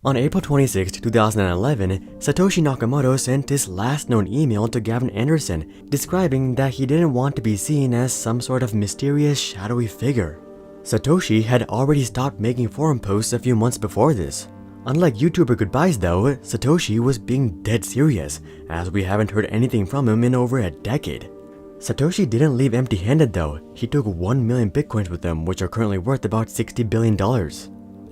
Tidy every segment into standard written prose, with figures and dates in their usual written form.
On April 26, 2011, Satoshi Nakamoto sent his last known email to Gavin Anderson describing that he didn't want to be seen as some sort of mysterious, shadowy figure. Satoshi had already stopped making forum posts a few months before this. Unlike YouTuber goodbyes though, Satoshi was being dead serious, as we haven't heard anything from him in over a decade. Satoshi didn't leave empty-handed though. He took 1 million bitcoins with him, which are currently worth about $60 billion.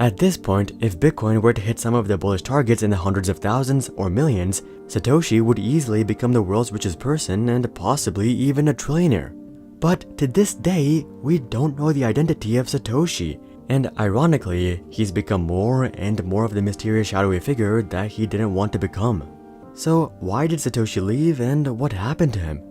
At this point, if Bitcoin were to hit some of the bullish targets in the hundreds of thousands or millions, Satoshi would easily become the world's richest person and possibly even a trillionaire. But to this day, we don't know the identity of Satoshi, and ironically, he's become more and more of the mysterious shadowy figure that he didn't want to become. So why did Satoshi leave and what happened to him?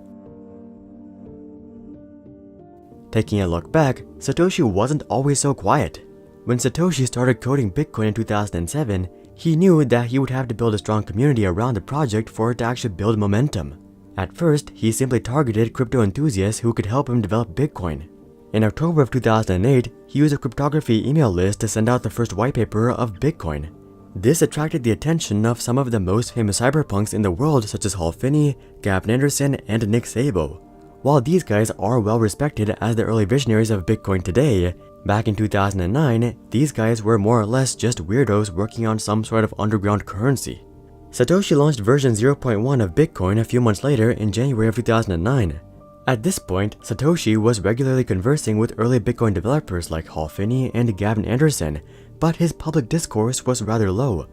Taking a look back, Satoshi wasn't always so quiet. When Satoshi started coding Bitcoin in 2007, he knew that he would have to build a strong community around the project for it to actually build momentum. At first, he simply targeted crypto enthusiasts who could help him develop Bitcoin. In October of 2008, he used a cryptography email list to send out the first whitepaper of Bitcoin. This attracted the attention of some of the most famous cyberpunks in the world such as Hal Finney, Gavin Anderson, and Szabo. While these guys are well respected as the early visionaries of Bitcoin today, back in 2009, these guys were more or less just weirdos working on some sort of underground currency. Satoshi launched version 0.1 of Bitcoin a few months later in January of 2009. At this point, Satoshi was regularly conversing with early Bitcoin developers like Hal Finney and Gavin Anderson, but his public discourse was rather low.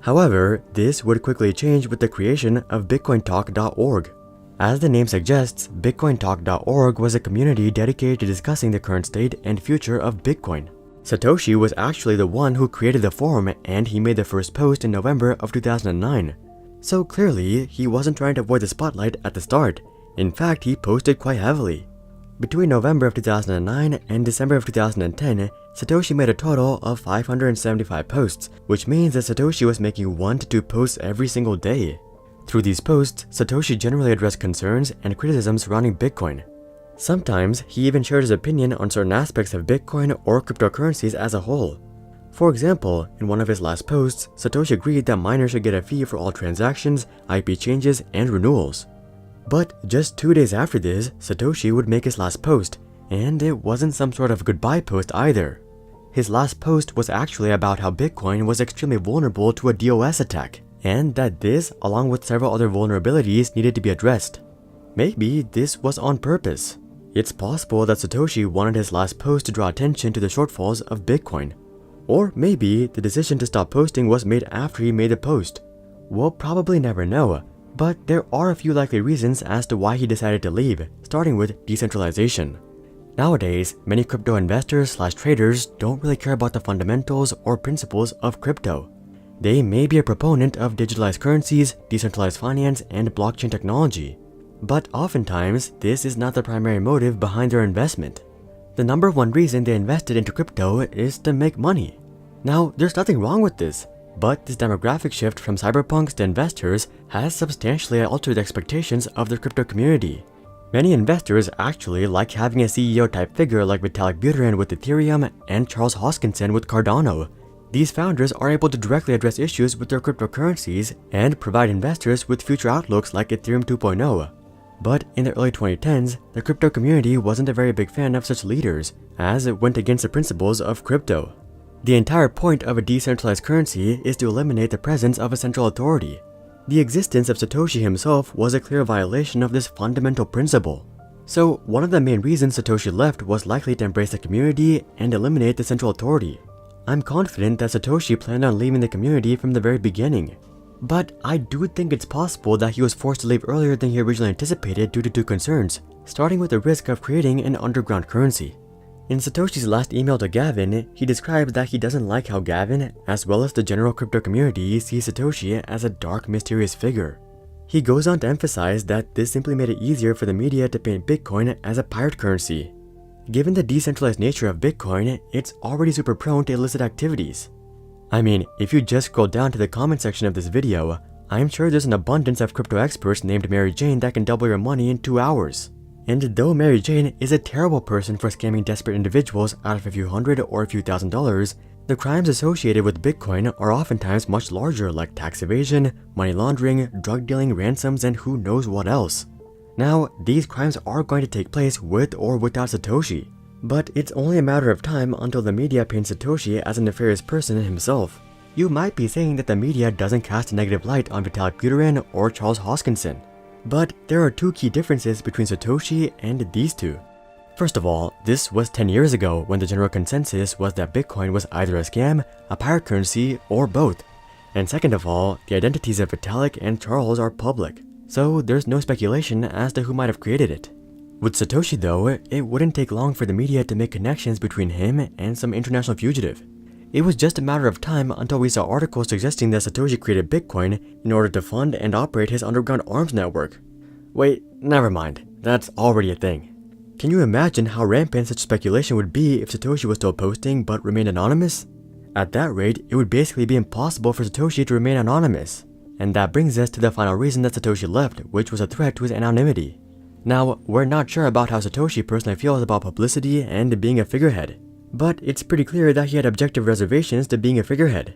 However, this would quickly change with the creation of BitcoinTalk.org. As the name suggests, BitcoinTalk.org was a community dedicated to discussing the current state and future of Bitcoin. Satoshi was actually the one who created the forum, and he made the first post in November of 2009. So clearly, he wasn't trying to avoid the spotlight at the start. In fact, he posted quite heavily. Between November of 2009 and December of 2010, Satoshi made a total of 575 posts, which means that Satoshi was making 1 to 2 posts every single day. Through these posts, Satoshi generally addressed concerns and criticisms surrounding Bitcoin. Sometimes, he even shared his opinion on certain aspects of Bitcoin or cryptocurrencies as a whole. For example, in one of his last posts, Satoshi agreed that miners should get a fee for all transactions, IP changes, and renewals. But just 2 days after this, Satoshi would make his last post, and it wasn't some sort of goodbye post either. His last post was actually about how Bitcoin was extremely vulnerable to a DOS attack, and that this, along with several other vulnerabilities, needed to be addressed. Maybe this was on purpose. It's possible that Satoshi wanted his last post to draw attention to the shortfalls of Bitcoin. Or maybe the decision to stop posting was made after he made the post. We'll probably never know, but there are a few likely reasons as to why he decided to leave, starting with decentralization. Nowadays, many crypto investors/traders don't really care about the fundamentals or principles of crypto. They may be a proponent of digitalized currencies, decentralized finance, and blockchain technology. But oftentimes, this is not the primary motive behind their investment. The number one reason they invested into crypto is to make money. Now, there's nothing wrong with this, but this demographic shift from cyberpunks to investors has substantially altered the expectations of the crypto community. Many investors actually like having a CEO-type figure like Vitalik Buterin with Ethereum and Charles Hoskinson with Cardano. These founders are able to directly address issues with their cryptocurrencies and provide investors with future outlooks like Ethereum 2.0. But in the early 2010s, the crypto community wasn't a very big fan of such leaders, as it went against the principles of crypto. The entire point of a decentralized currency is to eliminate the presence of a central authority. The existence of Satoshi himself was a clear violation of this fundamental principle. So one of the main reasons Satoshi left was likely to embrace the community and eliminate the central authority. I'm confident that Satoshi planned on leaving the community from the very beginning. But I do think it's possible that he was forced to leave earlier than he originally anticipated due to 2 concerns, starting with the risk of creating an underground currency. In Satoshi's last email to Gavin, he describes that he doesn't like how Gavin, as well as the general crypto community, sees Satoshi as a dark, mysterious figure. He goes on to emphasize that this simply made it easier for the media to paint Bitcoin as a pirate currency. Given the decentralized nature of Bitcoin, it's already super prone to illicit activities. I mean, if you just scroll down to the comment section of this video, I'm sure there's an abundance of crypto experts named Mary Jane that can double your money in 2 hours. And though Mary Jane is a terrible person for scamming desperate individuals out of a few hundred or a few $1,000s, The crimes associated with Bitcoin are oftentimes much larger, like tax evasion, money laundering, drug dealing, ransoms, and who knows what else. Now, these crimes are going to take place with or without Satoshi, but it's only a matter of time until the media paints Satoshi as a nefarious person himself. You might be saying that the media doesn't cast a negative light on Vitalik Buterin or Charles Hoskinson, but there are two key differences between Satoshi and these two. First of all, this was 10 years ago when the general consensus was that Bitcoin was either a scam, a pirate currency, or both. And second of all, the identities of Vitalik and Charles are public, so there's no speculation as to who might have created it. With Satoshi though, it wouldn't take long for the media to make connections between him and some international fugitive. It was just a matter of time until we saw articles suggesting that Satoshi created Bitcoin in order to fund and operate his underground arms network. Wait, never mind, that's already a thing. Can you imagine how rampant such speculation would be if Satoshi was still posting but remained anonymous? At that rate, it would basically be impossible for Satoshi to remain anonymous. And that brings us to the final reason that Satoshi left, which was a threat to his anonymity. Now, we're not sure about how Satoshi personally feels about publicity and being a figurehead, but it's pretty clear that he had objective reservations to being a figurehead.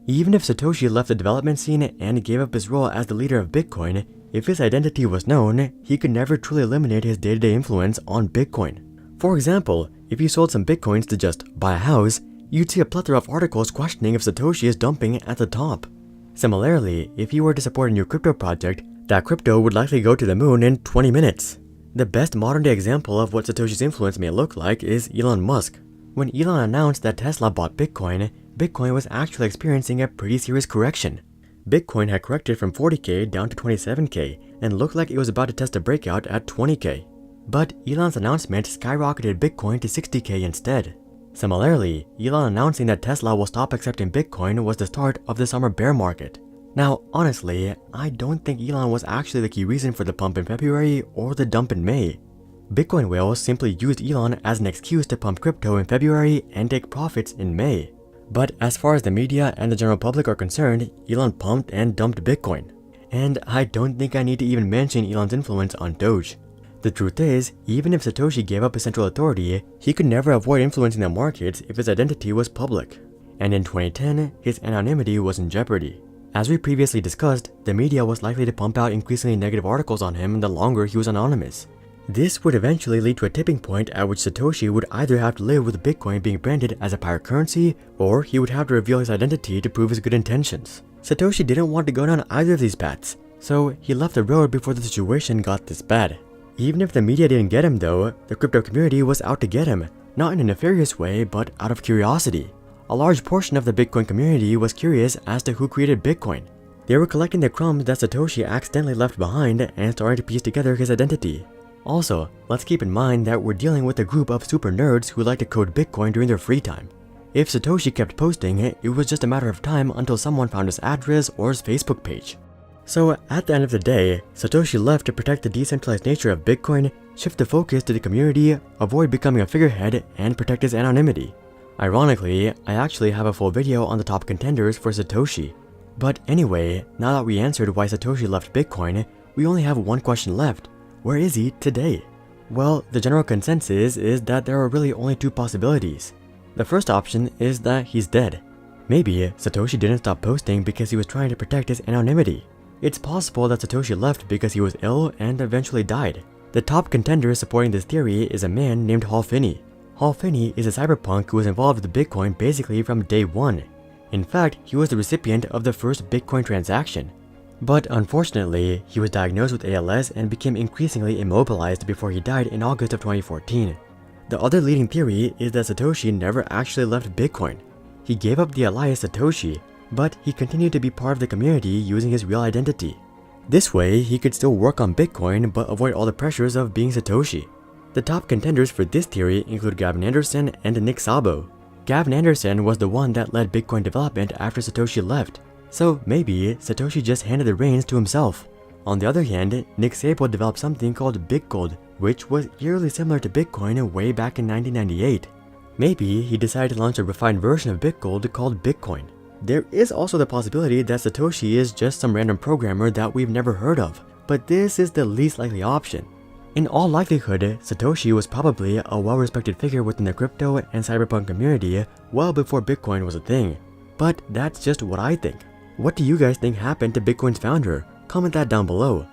Even if Satoshi left the development scene and gave up his role as the leader of Bitcoin, if his identity was known, he could never truly eliminate his day-to-day influence on Bitcoin. For example, if you sold some Bitcoins to just buy a house, you'd see a plethora of articles questioning if Satoshi is dumping at the top. Similarly, if you were to support a new crypto project, that crypto would likely go to the moon in 20 minutes. The best modern-day example of what Satoshi's influence may look like is Elon Musk. When Elon announced that Tesla bought Bitcoin, Bitcoin was actually experiencing a pretty serious correction. Bitcoin had corrected from 40k down to 27k and looked like it was about to test a breakout at 20k. But Elon's announcement skyrocketed Bitcoin to 60k instead. Similarly, Elon announcing that Tesla will stop accepting Bitcoin was the start of the summer bear market. Now, honestly, I don't think Elon was actually the key reason for the pump in February or the dump in May. Bitcoin whales simply used Elon as an excuse to pump crypto in February and take profits in May. But as far as the media and the general public are concerned, Elon pumped and dumped Bitcoin. And I don't think I need to even mention Elon's influence on Doge. The truth is, even if Satoshi gave up his central authority, he could never avoid influencing the markets if his identity was public. And in 2010, his anonymity was in jeopardy. As we previously discussed, the media was likely to pump out increasingly negative articles on him the longer he was anonymous. This would eventually lead to a tipping point at which Satoshi would either have to live with Bitcoin being branded as a pirate currency, or he would have to reveal his identity to prove his good intentions. Satoshi didn't want to go down either of these paths, so he left the road before the situation got this bad. Even if the media didn't get him though, the crypto community was out to get him, not in a nefarious way, but out of curiosity. A large portion of the Bitcoin community was curious as to who created Bitcoin. They were collecting the crumbs that Satoshi accidentally left behind and starting to piece together his identity. Also, let's keep in mind that we're dealing with a group of super nerds who like to code Bitcoin during their free time. If Satoshi kept posting, it was just a matter of time until someone found his address or his Facebook page. So at the end of the day, Satoshi left to protect the decentralized nature of Bitcoin, shift the focus to the community, avoid becoming a figurehead, and protect his anonymity. Ironically, I actually have a full video on the top contenders for Satoshi. But anyway, now that we answered why Satoshi left Bitcoin, we only have one question left. Where is he today? Well, the general consensus is that there are really only two possibilities. The first option is that he's dead. Maybe Satoshi didn't stop posting because he was trying to protect his anonymity. It's possible that Satoshi left because he was ill and eventually died. The top contender supporting this theory is a man named Hal Finney. Hal Finney is a cyberpunk who was involved with Bitcoin basically from day one. In fact, he was the recipient of the first Bitcoin transaction. But unfortunately, he was diagnosed with ALS and became increasingly immobilized before he died in August of 2014. The other leading theory is that Satoshi never actually left Bitcoin. He gave up the alias Satoshi, but he continued to be part of the community using his real identity. This way, he could still work on Bitcoin but avoid all the pressures of being Satoshi. The top contenders for this theory include Gavin Anderson and Nick Szabo. Gavin Anderson was the one that led Bitcoin development after Satoshi left. So maybe Satoshi just handed the reins to himself. On the other hand, Nick Szabo developed something called Bitgold, which was eerily similar to Bitcoin way back in 1998. Maybe he decided to launch a refined version of Bitgold called Bitcoin. There is also the possibility that Satoshi is just some random programmer that we've never heard of, but this is the least likely option. In all likelihood, Satoshi was probably a well-respected figure within the crypto and cyberpunk community well before Bitcoin was a thing. But that's just what I think. What do you guys think happened to Bitcoin's founder? Comment that down below.